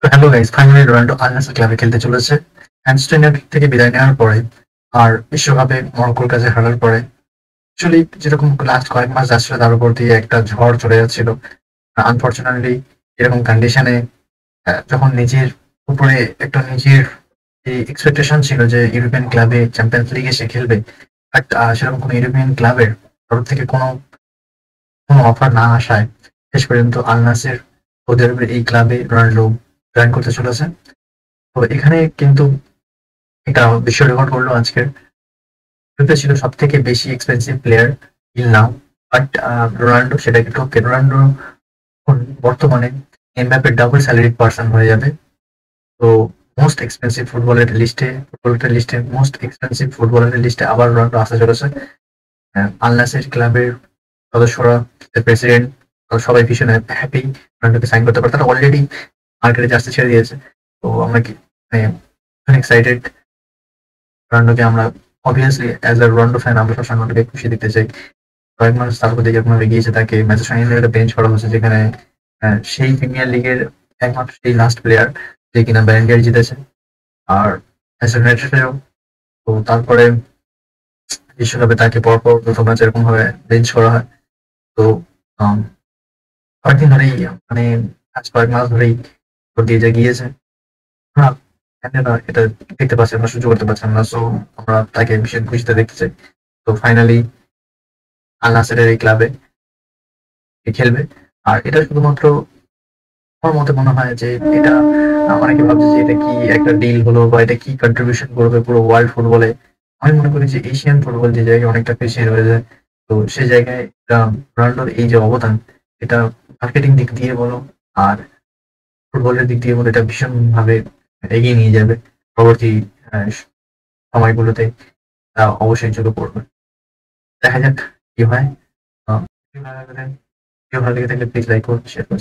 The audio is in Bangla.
তো হ্যালো গাইস, ফাইনালি রোনাল্ডো আল নাসর ক্লাবে খেলতে চলেছে। হ্যামস্ট্রিংয়ের থেকে বিদায় নেওয়ার পরে আর বিশ্বকাপে মরক্কোর কাছে হারার পরে অ্যাকচুয়ালি যেরকম লাস্ট কয়েক মাস যাচ্ছিল তার উপর দিয়ে একটা ঝড় চলে যাচ্ছিল। আনফরচুনেটলি এরকম কন্ডিশনে যখন নিজের উপরে একটা নিজের এই এক্সপেকটেশন ছিল যে ইউরোপিয়ান ক্লাবে চ্যাম্পিয়ন্স লিগে সে খেলবে, বাট সেরকম কোনো ইউরোপিয়ান ক্লাবের তরফ থেকে কোনো কোনো অফার না আসায় শেষ পর্যন্ত আল নাসের সৌদি আরবের এই ক্লাবে রোনাল্ডো জয়েন করতে চলেছে। তো এখানে কিন্তু এটা বিশ্ব রেকর্ড করলো আজকের। এটা ছিল সব থেকে বেশি expensive player till now, but Ronaldo সেটাকে টপকে রোনাল্ডো এখন বর্তমানে এমবাপ্পের ডাবল স্যালারি পার্সন হয়ে যাবে। তো মোস্ট এক্সপেন্সিভ ফুটবলের লিস্টে মোস্ট এক্সপেন্সিভ ফুটবলারের লিস্টে আবার রোনাল্ডো আসতে চলেছে। আল নাসের ক্লাবের সদস্যরা, প্রেসিডেন্ট, সবাই ভীষণ হ্যাপি রোনাল্ডোকে সাইন করতে পারে। তারা অলরেডি মার্কেটে জার্সি ছেড়ে দিয়েছে। তো আমরা কি এক্সাইটেড রোনাল্ডোকে আমরা obviously as a Ronaldo fan আমরা সবসময় রোনাল্ডোকে খুশি দিতে চাই। কয়েক মাস তারপর দেখে আপনারা এগিয়েছে তাকে ম্যাচের একটা বেঞ্চ করা হচ্ছে, যেখানে সেই প্রিমিয়ার লিগের একমাত্র সেই লাস্ট প্লেয়ার যে কিনা ব্যালেন্ডিয়ার জিতেছে। আর ম্যানচেস্টার ইউনাইটেডেরও তো তারপরে বিশ্বকাপে তাকে পরপর দুটো ম্যাচ এরকম ভাবে বেঞ্চ করা হয়। তো আম, কয়েকদিন ধরেই মানে আজ কয়েক মাস ধরেই ওর দিয়ে যা গিয়েছে আমরা ফ্যানেরা এটা দেখতে পাচ্ছি, আমরা সহ্য করতে পারছি না। সো আমরা তাকে ভীষণ খুশিতে দেখতে চাই। তো ফাইনালি আল নাসেরের এই ক্লাবে খেলবে। আর এটা শুধুমাত্র আমার মতে মনে হয় যে এটা অনেকে ভাবছে যে এটা কি একটা ডিল হলো বা এটা কি কন্ট্রিবিউশন করবে পুরো ওয়ার্ল্ড ফুটবলে। আমি মনে করি যে এশিয়ান ফুটবল যে জায়গায় অনেকটা পিছিয়ে রয়েছে, তো সেই জায়গায় রোনাল্ডোর এই যে অবদান, এটা মার্কেটিং দিক দিয়ে বলো আর ফুটবলের দিক দিয়ে বলো, এটা ভীষণ ভাবে এগিয়ে নিয়ে যাবে পরবর্তী আহ, সময়গুলোতে। অবশ্যই চোখে পড়বে। দেখা যাক কি হয়। আহ, কেউ ভালো লেগে থাকলে প্লিজ লাইক করুন, শেয়ার করুন।